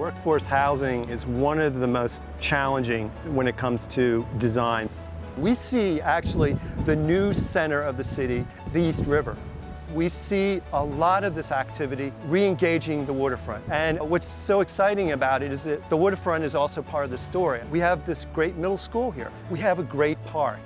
Workforce housing is one of the most challenging when it comes to design. We see actually the new center of the city, the East River. We see a lot of this activity re-engaging the waterfront. And what's so exciting about it is that the waterfront is also part of the story. We have this great middle school here. We have a great park.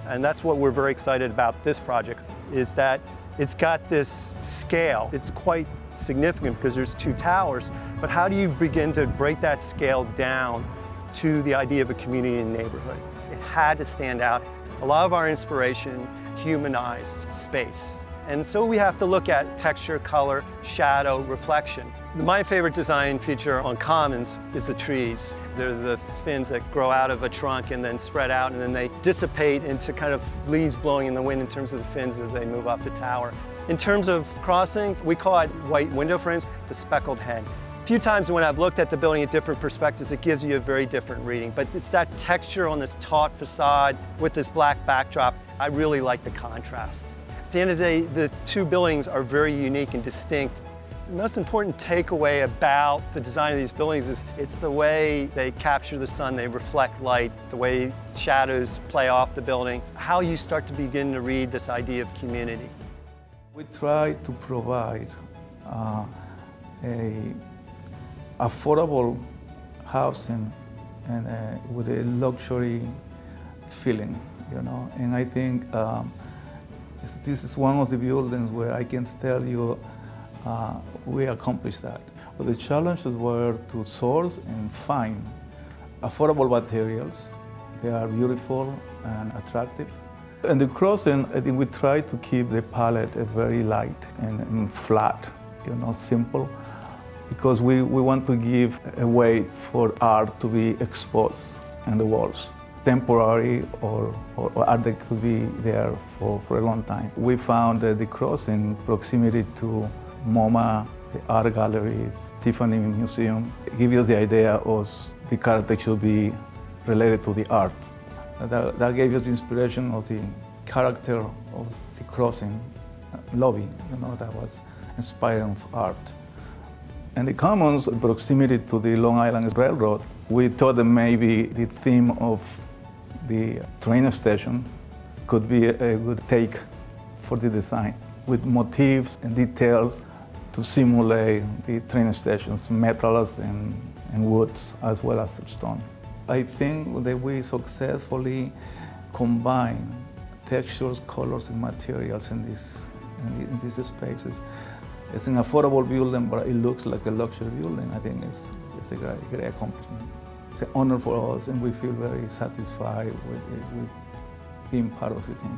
And that's what we're very excited about this project, is that it's got this scale. It's quite significant because there's two towers, but how do you begin to break that scale down to the idea of a community and neighborhood? It had to stand out. A lot of our inspiration humanized space. And so we have to look at texture, color, shadow, reflection. My favorite design feature on Commons is the trees. They're the fins that grow out of a trunk and then spread out, and then they dissipate into kind of leaves blowing in the wind in terms of the fins as they move up the tower. In terms of crossings, we call it white window frames, the speckled hen. A few times when I've looked at the building at different perspectives, it gives you a very different reading, but it's that texture on this taut facade with this black backdrop. I really like the contrast. At the end of the day, the two buildings are very unique and distinct. The most important takeaway about the design of these buildings is it's the way they capture the sun, they reflect light, the way shadows play off the building, how you start to begin to read this idea of community. We try to provide a affordable housing and with a luxury feeling, you know. And I think this is one of the buildings where I can tell you we accomplished that. But the challenges were to source and find affordable materials. They are beautiful and attractive. And the crossing, I think we try to keep the palette very light and flat, you know, simple, because we want to give a way for art to be exposed in the walls, temporary or art that could be there for a long time. We found that the crossing proximity to MoMA, the art galleries, Tiffany Museum, give you the idea of the character should be related to the art. That gave us the inspiration of the character of the crossing lobby, you know, that was inspiring of art. And the Commons, proximity to the Long Island Railroad, we thought that maybe the theme of the train station could be a good take for the design, with motifs and details to simulate the train stations, metals and woods, as well as stone. I think that we successfully combine textures, colors, and materials in these spaces. It's an affordable building, but it looks like a luxury building. I think it's a great accomplishment. It's an honor for us, and we feel very satisfied with being part of the team.